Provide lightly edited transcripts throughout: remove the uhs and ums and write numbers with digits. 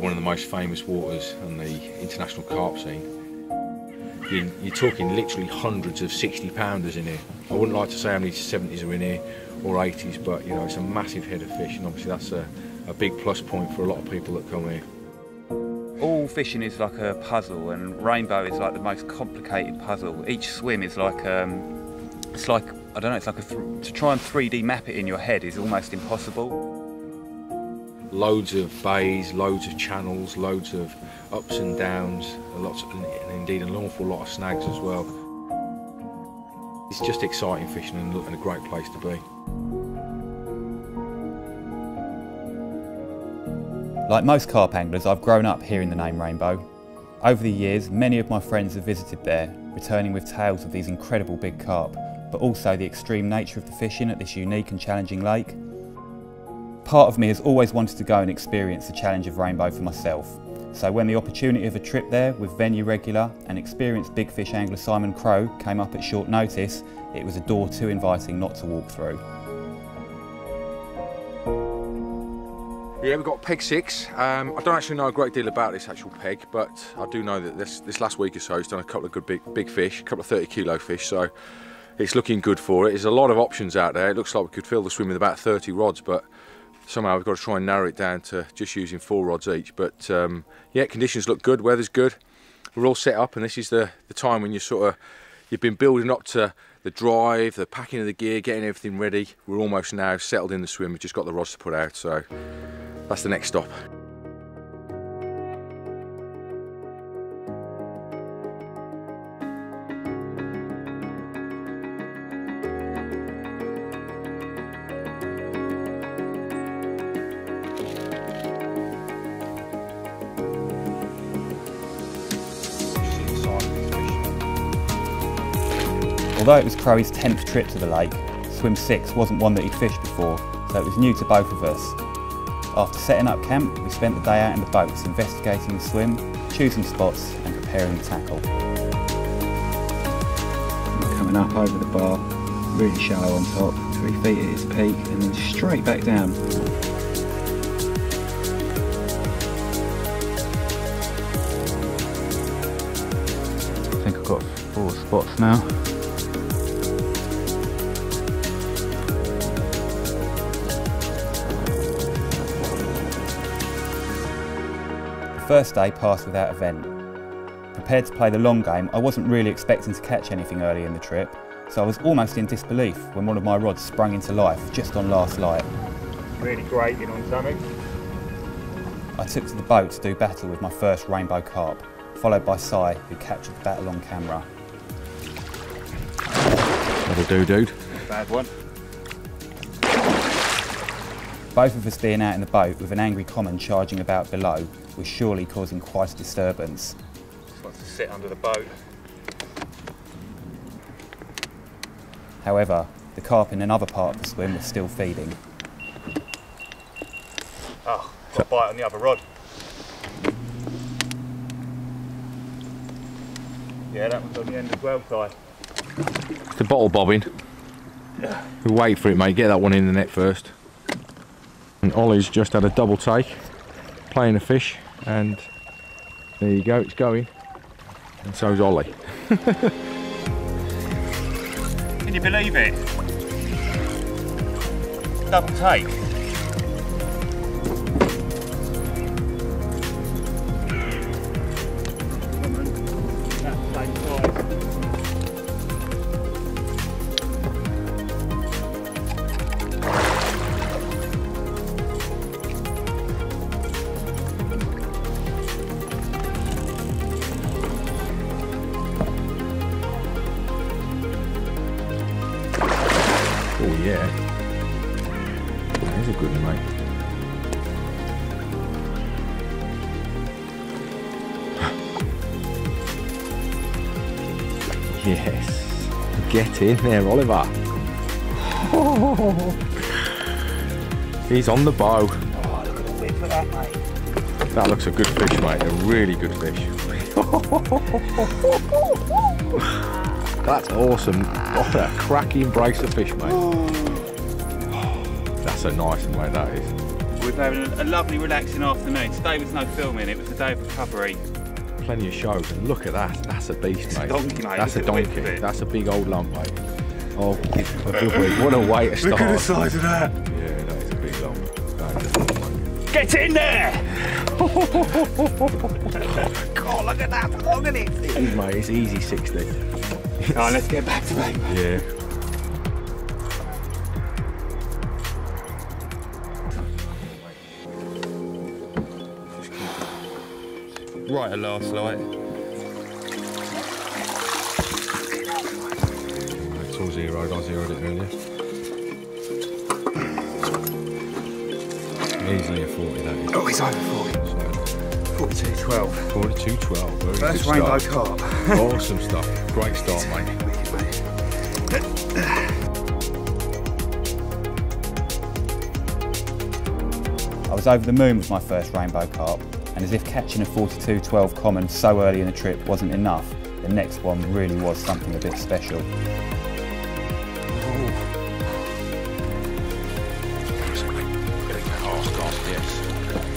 one of the most famous waters on the international carp scene. You're talking literally hundreds of 60-pounders in here. I wouldn't like to say how many 70s are in here or 80s, but you know, it's a massive head of fish, and obviously that's a big plus point for a lot of people that come here. All fishing is like a puzzle, and rainbow is like the most complicated puzzle. Each swim is like, it's like, I don't know, it's like to try and 3D map it in your head is almost impossible. Loads of bays, loads of channels, loads of ups and downs, and indeed an awful lot of snags as well. It's just exciting fishing and a great place to be. Like most carp anglers, I've grown up hearing the name Rainbow. Over the years, many of my friends have visited there, returning with tales of these incredible big carp, but also the extreme nature of the fishing at this unique and challenging lake. Part of me has always wanted to go and experience the challenge of Rainbow for myself, so when the opportunity of a trip there with venue regular and experienced big fish angler Simon Crowe came up at short notice, it was a door too inviting not to walk through. Yeah, we've got peg 6. I don't actually know a great deal about this actual peg, but I do know that this last week or so he's done a couple of good big fish, a couple of 30-kilo fish, so it's looking good for it. There's a lot of options out there. It looks like we could fill the swim with about 30 rods, but somehow we've got to try and narrow it down to just using 4 rods each. But yeah, conditions look good, weather's good. We're all set up, and this is the time when you've been building up to the drive, the packing of the gear, getting everything ready. We're almost now settled in the swim. We've just got the rods to put out, so that's the next stop. Although it was Crowe's 10th trip to the lake, swim 6 wasn't one that he'd fished before, so it was new to both of us. After setting up camp, we spent the day out in the boats investigating the swim, choosing spots and preparing the tackle. Coming up over the bar, really shallow on top, 3 feet at its peak, and then straight back down. I think I've got 4 spots now. The first day passed without event. Prepared to play the long game, I wasn't really expecting to catch anything early in the trip, so I was almost in disbelief when one of my rods sprung into life just on last light. Really grating on something. I took to the boat to do battle with my first rainbow carp, followed by Si, who captured the battle on camera. That'll do, dude. Bad one. Both of us being out in the boat with an angry common charging about below was surely causing quite a disturbance. Just wants to sit under the boat. However, the carp in another part of the swim was still feeding. Oh, got a bite on the other rod. Yeah, that one's on the end as well, Si. It's the bottle bobbing. We'll wait for it, mate. Get that one in the net first. And Ollie's just had a double take, playing a fish, and there you go, it's going. And so's Ollie. Can you believe it? Double take. Oh yeah, that is a good one, mate. Yes, get in there, Oliver. Oh, he's on the bow. Oh, look at the whip of that, mate. That looks a good fish, mate, a really good fish. That's awesome. What a cracking brace of fish, mate. That's a nice one, mate, that is. We've had a lovely relaxing afternoon. Today was no filming, it was a day of recovery. Plenty of shows, and look at that. That's a beast, It's mate. a donkey, mate. That's a Look at the donkey. width of it. That's a big old lump, mate. Oh, a good week. What a way to start. Look at the size of that. Yeah, that is a big lump. That is a big lump. Get in there! God, look at that. Look at it. Mate, it's easy 60. Alright, let's get back to bait. Yeah. Right at last light. It's all zeroed. I zeroed it earlier. Easily a 40, that is. Oh, he's over 40. 42.12. 42.12. First rainbow carp. Awesome stuff. Great start, mate. I was over the moon with my first rainbow carp, and as if catching a 42.12 common so early in the trip wasn't enough, the next one really was something a bit special.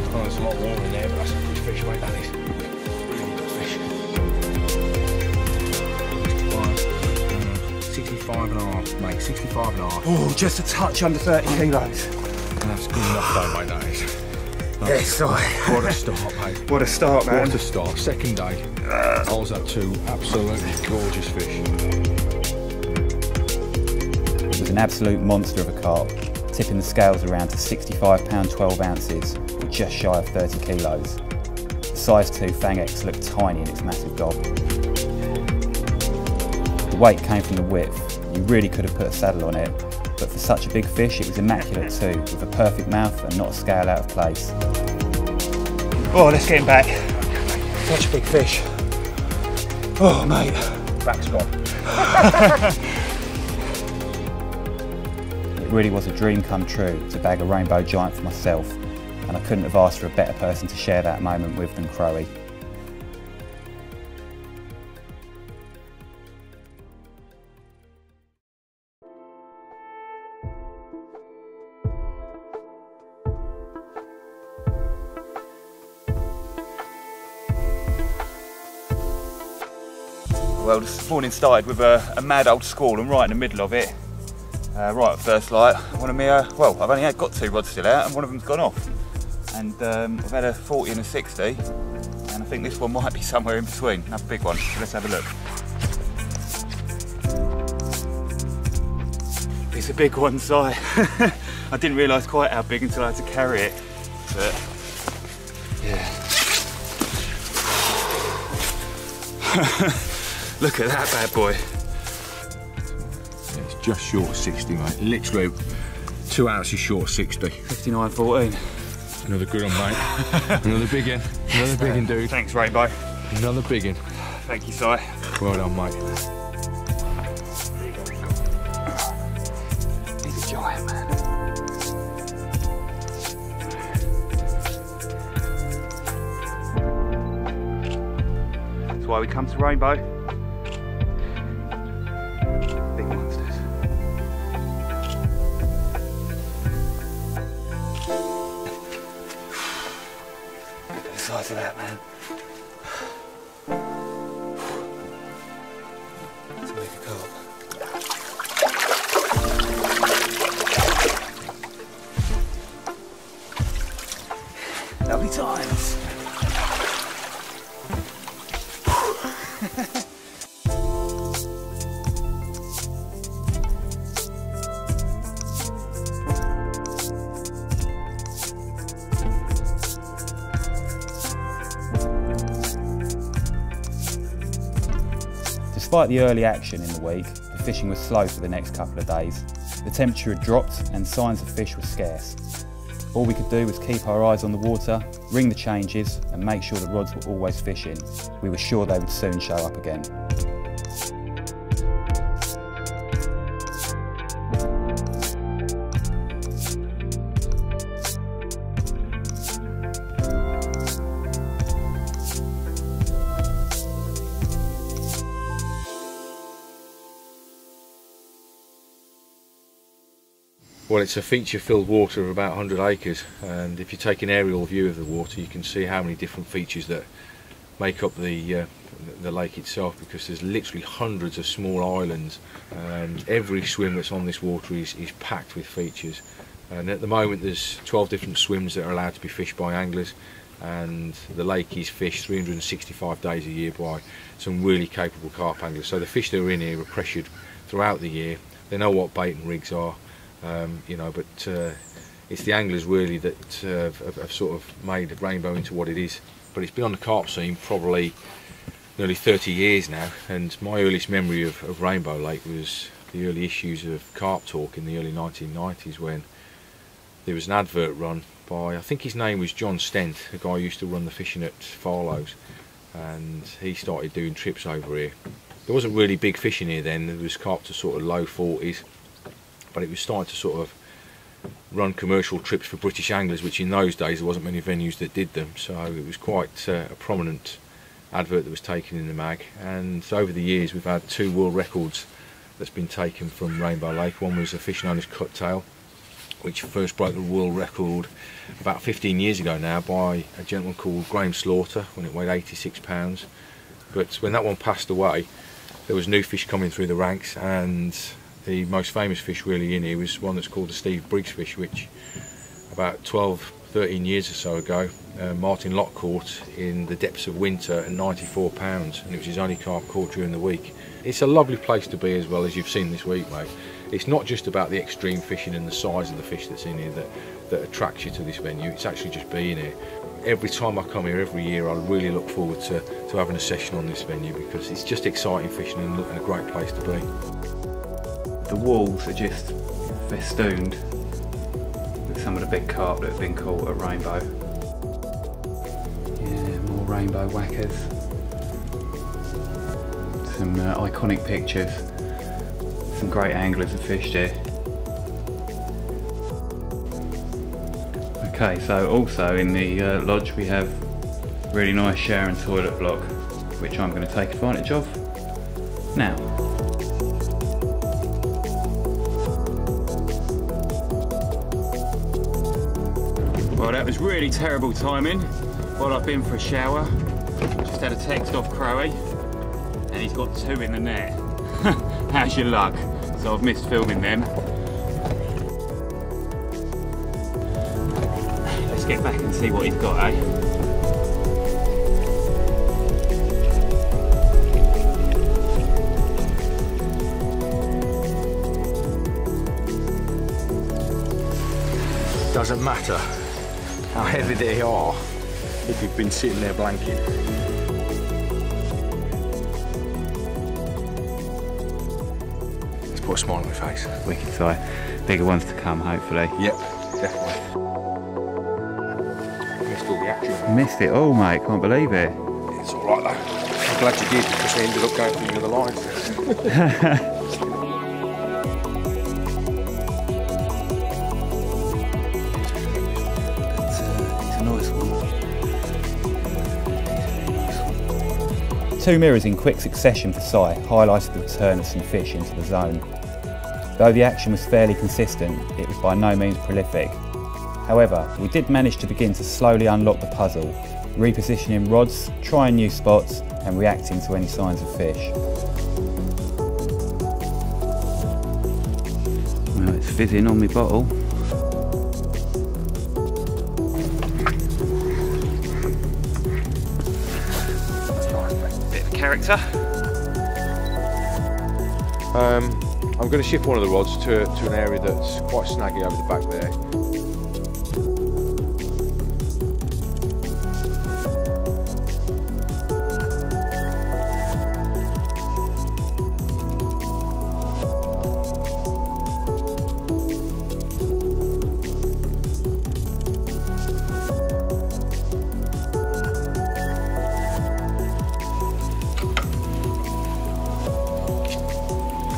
Oh, there's a lot more in there, but that's a good fish, mate, that is. Really good fish. 65 and a half, mate, 65 and a half. Oh, just a touch under 30 kilos. That's good enough though, mate, that is. Yes, sorry. What a start, mate. What a start, man. What a start. Second day. I was at 2 absolutely gorgeous fish. It was an absolute monster of a carp, tipping the scales around to £65 12 ounces, or just shy of 30 kilos. The size 2 Fang X looked tiny in its massive gob. The weight came from the width. You really could have put a saddle on it, but for such a big fish it was immaculate too, with a perfect mouth and not a scale out of place. Oh, let's get him back. Such a big fish. Oh, mate. Back's gone. It really was a dream come true to bag a rainbow giant for myself, and I couldn't have asked for a better person to share that moment with than Crowe. Well, this morning started with a mad old squall, and right in the middle of it, right at first light, one of me, well, I've only got 2 rods still out, and one of them's gone off. And I've had a 40 and a 60, and I think this one might be somewhere in between, another big one, so let's have a look. It's a big one, Si. I didn't realise quite how big until I had to carry it, but yeah. Look at that bad boy. It's just short of 60, mate. Literally 2 ounces short of 60. 59.14. Another good one, mate. Another big one. Another big one, dude. Thanks, Rainbow. Another big one. Thank you, Si. Well done, mate. He's a giant, man. That's why we come to Rainbow. Big monsters. Look at the size of that, man. That's a big carp. Lovely times. Despite the early action in the week, the fishing was slow for the next couple of days. The temperature had dropped and signs of fish were scarce. All we could do was keep our eyes on the water, ring the changes and make sure the rods were always fishing. We were sure they would soon show up again. Well, it's a feature-filled water of about 100 acres, and if you take an aerial view of the water, you can see how many different features that make up the lake itself, because there's literally hundreds of small islands. Every swim that's on this water is packed with features, and at the moment there's 12 different swims that are allowed to be fished by anglers, and the lake is fished 365 days a year by some really capable carp anglers. So the fish that are in here are pressured throughout the year. They know what bait and rigs are, you know, but it's the anglers really that have sort of made Rainbow into what it is. But it's been on the carp scene probably nearly 30 years now, and my earliest memory of Rainbow Lake was the early issues of Carp Talk in the early 1990s, when there was an advert run by, I think his name was John Stent, a guy who used to run the fishing at Farlow's, and he started doing trips over here. There wasn't really big fishing here then, there was carp to sort of low 40s, but it was starting to sort of run commercial trips for British anglers, which in those days there wasn't many venues that did them, so it was quite a prominent advert that was taken in the mag. And over the years we've had 2 world records that's been taken from Rainbow Lake. One was a fish known as cuttail, which first broke the world record about 15 years ago now by a gentleman called Graham Slaughter, when it weighed 86 pounds. But when that one passed away, there was new fish coming through the ranks, and the most famous fish really in here was one that's called the Steve Briggs fish, which about 12-13 years or so ago Martin Locke caught in the depths of winter at 94 pounds, and it was his only carp caught during the week. It's a lovely place to be, as well, as you've seen this week, mate. It's not just about the extreme fishing and the size of the fish that's in here that attracts you to this venue, it's actually just being here. Every time I come here every year, I really look forward to having a session on this venue, because it's just exciting fishing and a great place to be. The walls are just festooned with some of the big carp that have been caught at Rainbow. Yeah, more rainbow whackers. Some iconic pictures. Some great anglers have fished here. Okay, so also in the lodge we have a really nice shower and toilet block, which I'm going to take advantage of now. Well, that was really terrible timing while I've been for a shower. Just had a text off Crowe, and he's got 2 in the net. How's your luck? So I've missed filming them. Let's get back and see what he's got, eh? Doesn't matter how heavy they are if you've been sitting there blanking. Let's put a smile on my face. Wicked sight. Bigger ones to come, hopefully. Yep, definitely. Missed all the action. Missed it all, mate. Can't believe it. It's all right though. I'm glad you did, because we ended up going for the other lines. Two mirrors in quick succession for Si highlighted the return of some fish into the zone. Though the action was fairly consistent, it was by no means prolific. However, we did manage to begin to slowly unlock the puzzle, repositioning rods, trying new spots and reacting to any signs of fish. Well, it's fizzing on my bottle. Character. I'm going to shift one of the rods to an area that's quite snaggy over the back there.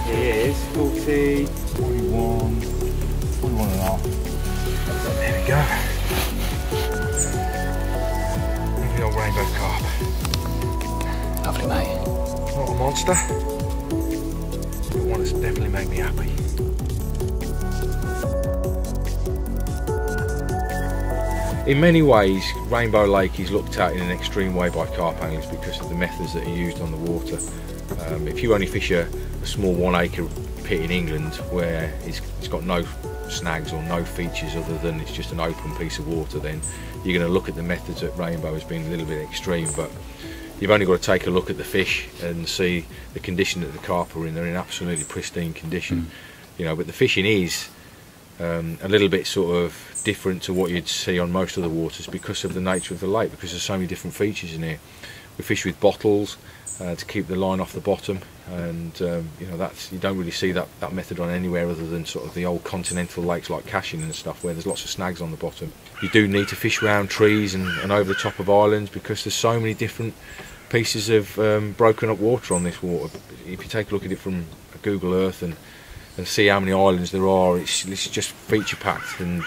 It is 40, 41, 41 and a half. There we go. Look at the old rainbow carp. Lovely, mate. Not a monster, but one that's definitely made me happy. In many ways, Rainbow Lake is looked at in an extreme way by carp anglers because of the methods that are used on the water. If you only fish a small 1 acre pit in England where it's got no snags or no features other than it's just an open piece of water, then you're going to look at the methods at Rainbow as being a little bit extreme. But you've only got to take a look at the fish and see the condition that the carp are in. They're in absolutely pristine condition. You know, but the fishing is a little bit sort of different to what you'd see on most other waters because of the nature of the lake, because there's so many different features in here. We fish with bottles to keep the line off the bottom, and you know, you don't really see that method on anywhere other than sort of the old continental lakes like Cashin and stuff where there's lots of snags on the bottom. You do need to fish around trees and over the top of islands because there's so many different pieces of broken up water on this water. If you take a look at it from Google Earth and see how many islands there are, it's just feature packed, and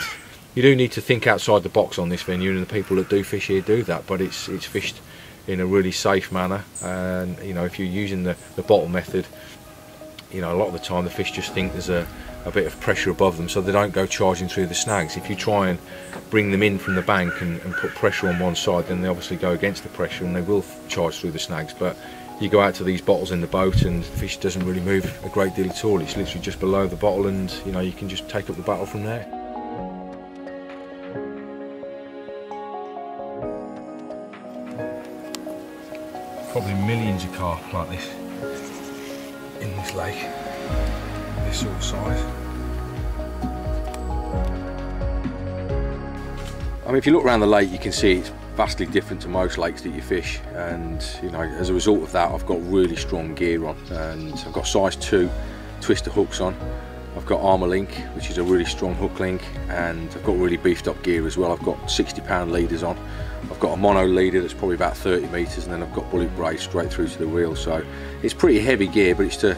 you do need to think outside the box on this venue, and the people that do fish here do that, but it's fished in a really safe manner. And you know, if you're using the bottle method, you know, a lot of the time the fish just think there's a bit of pressure above them, so they don't go charging through the snags. If you try and bring them in from the bank and put pressure on one side, then they obviously go against the pressure and they will charge through the snags. But you go out to these bottles in the boat and the fish doesn't really move a great deal at all. It's literally just below the bottle, and you know, you can just take up the battle from there. Probably millions of carp like this in this lake, this sort of size. I mean, if you look around the lake, you can see it's vastly different to most lakes that you fish, and you know, as a result of that, I've got really strong gear on, and I've got size 2 twister hooks on. I've got Armour Link, which is a really strong hook link, and I've got really beefed up gear as well. I've got 60-pound leaders on. I've got a mono leader that's probably about 30 metres, and then I've got bullet braid straight through to the reel. So it's pretty heavy gear, but it's to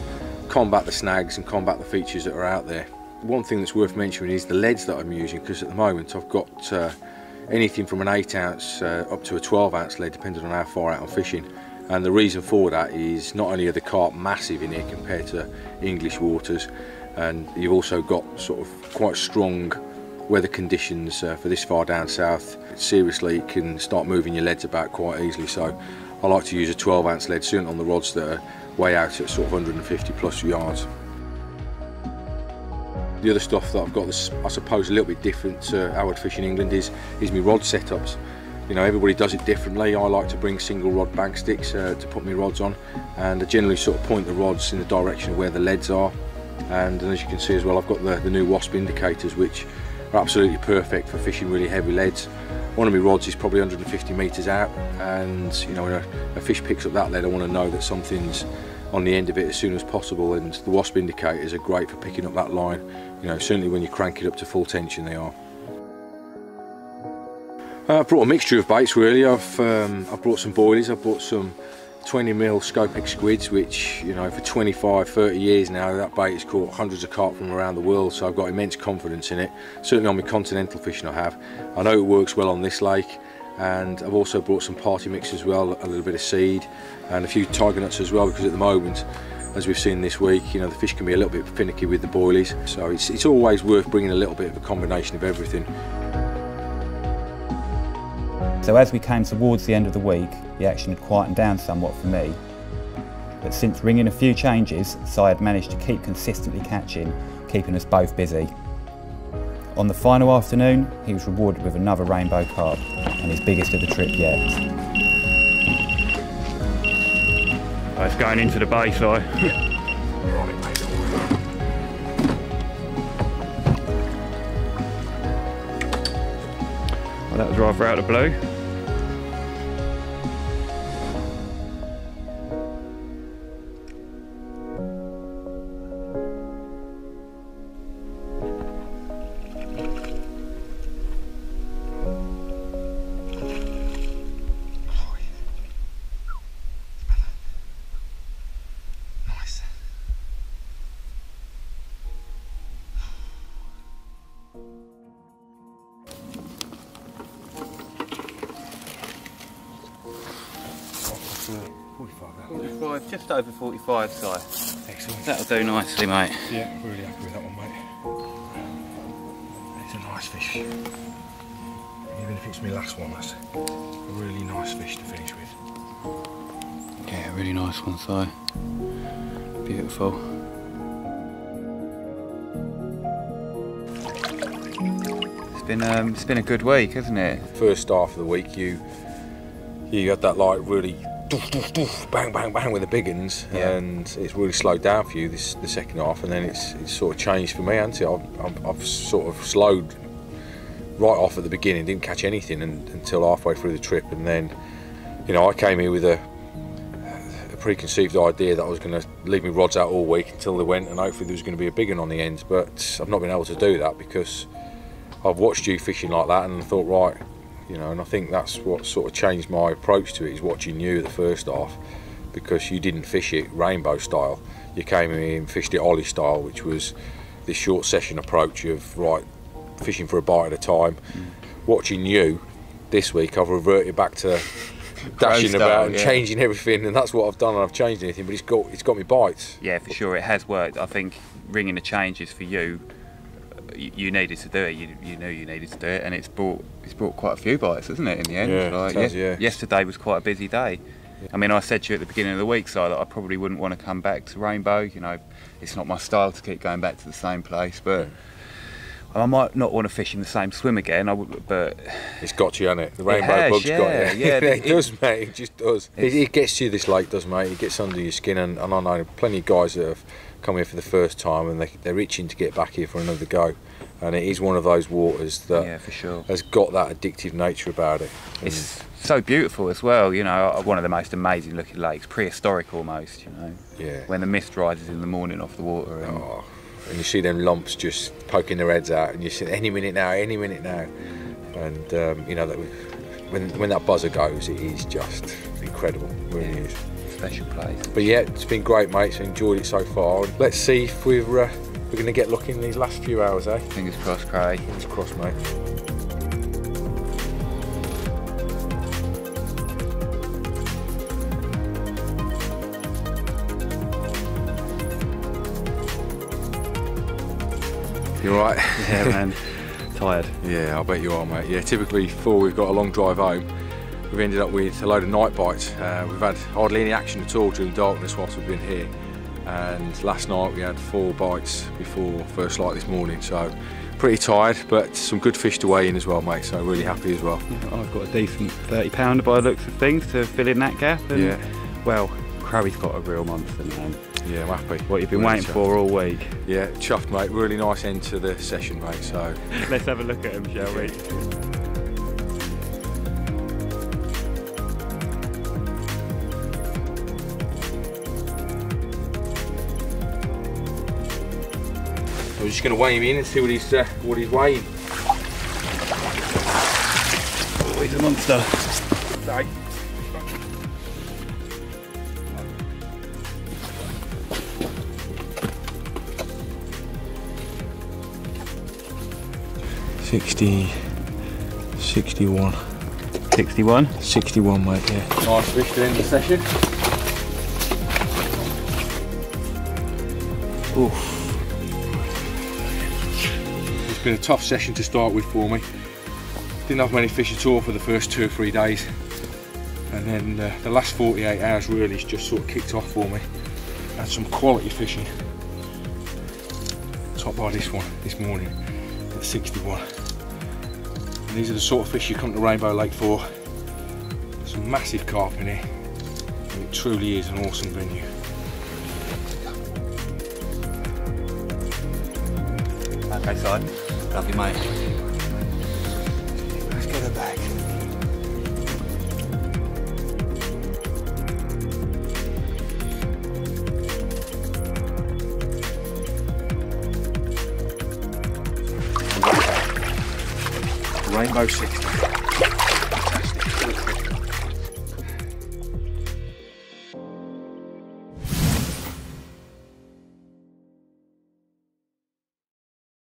combat the snags and combat the features that are out there. One thing that's worth mentioning is the leads that I'm using, because at the moment I've got anything from an 8-ounce up to a 12-ounce lead, depending on how far out I'm fishing. And the reason for that is not only are the carp massive in here compared to English waters, and you've also got sort of quite strong weather conditions for this far down south. Seriously, it can start moving your leads about quite easily, so I like to use a 12-ounce lead, certainly on the rods that are way out at sort of 150 plus yards. The other stuff that I've got that's, I suppose, a little bit different to how I'd fish in England is my rod setups. You know, everybody does it differently. I like to bring single rod bank sticks to put my rods on, and I generally sort of point the rods in the direction of where the leads are. And as you can see as well, I've got the new wasp indicators, which are absolutely perfect for fishing really heavy leads. One of my rods is probably 150 metres out, and you know, when a fish picks up that lead, I want to know that something's on the end of it as soon as possible, and the wasp indicators are great for picking up that line. You know, certainly when you crank it up to full tension, they are. I've brought a mixture of baits really. I've brought some boilies, I've brought some 20mm Scopex squids, which, you know, for 25-30 years now, that bait has caught hundreds of carp from around the world, so I've got immense confidence in it. Certainly on my continental fishing I have. I know it works well on this lake, and I've also brought some party mix as well, a little bit of seed and a few tiger nuts as well, because at the moment, as we've seen this week, you know, the fish can be a little bit finicky with the boilies, so it's always worth bringing a little bit of a combination of everything. So as we came towards the end of the week, the action had quietened down somewhat for me. But since ringing a few changes, Si had managed to keep consistently catching, keeping us both busy. On the final afternoon, he was rewarded with another rainbow carp, and his biggest of the trip yet. Oh, it's going into the bay, Si. Well, that was rather out of the blue. Just over 45, Si. Excellent. That'll do nicely, mate. Yeah, really happy with that one, mate. It's a nice fish. Even if it's my last one. That's a really nice fish to finish with. Yeah, really nice one, Si. Beautiful. It's been a good week, hasn't it? First half of the week, you had that like really doof, doof, doof, bang, bang, bang with the big uns, and it's really slowed down for you the second half, and then it's sort of changed for me, hasn't it? I've sort of slowed right off at the beginning, didn't catch anything until halfway through the trip, and then, you know, I came here with a preconceived idea that I was going to leave my rods out all week until they went, and hopefully there was going to be a big one on the end, but I've not been able to do that because I've watched you fishing like that, and I thought, right, you know, and I think that's what sort of changed my approach to it, is watching you the first half, because you didn't fish it rainbow style. You came in and fished it Oli style, which was this short session approach of, right, fishing for a bite at a time. Watching you this week, I've reverted back to dashing about and changing everything, and that's what I've done, and I've changed anything, but it's got me bites. Yeah, for sure, it has worked. I think ringing the changes for you, you needed to do it. You knew you needed to do it, and it's brought quite a few bites, hasn't it? In the end, yeah, like, yesterday was quite a busy day. Yeah. I mean, I said to you at the beginning of the week, so that I probably wouldn't want to come back to Rainbow. You know, it's not my style to keep going back to the same place, but I might not want to fish in the same swim again. But it's got you, hasn't it? The rainbow bug's got you. Yeah, it does, mate. It just does. It gets you, this lake does, mate. It gets under your skin, and I know plenty of guys that have come here for the first time, and they're itching to get back here for another go. And it is one of those waters that for sure has got that addictive nature about it. It's so beautiful as well, you know, one of the most amazing looking lakes, prehistoric almost, you know. Yeah. When the mist rises in the morning off the water. And you see them lumps just poking their heads out, and you see any minute now, any minute now. And you know, that when that buzzer goes, it is just incredible, it really is. Special place. But yeah, it's been great, mate. So enjoyed it so far. And let's see if we're going to get lucky in these last few hours, eh? Fingers crossed, Craig. Fingers crossed, mate. You alright? Yeah, man. Tired. Yeah, I bet you are, mate. Yeah, typically before we've got a long drive home, we've ended up with a load of night bites. We've had hardly any action at all during darkness whilst we've been here. And last night we had 4 bites before first light this morning, so pretty tired, but some good fish to weigh in as well, mate, so really happy as well. Yeah, I've got a decent 30-pounder by the looks of things to fill in that gap, and well, Crowie's got a real monster, man. Yeah, I'm happy. What you've been waiting for all week. Yeah, chuffed, mate. Really nice end to the session, mate, so let's have a look at him, shall we? We're just going to weigh him in and see what he's weighing. Oh, he's a monster. Hey. $60, 61. 61? 61, mate, yeah. Nice fish to end the session. Oof. It's been a tough session to start with for me. Didn't have many fish at all for the first 2 or 3 days, and then the last 48 hours really just sort of kicked off for me. Had some quality fishing. Top by this one this morning at 61. And these are the sort of fish you come to Rainbow Lake for. Some massive carp in here, and it truly is an awesome venue. Okay, son. Love you, mate. Let's get her back. Rainbow 60.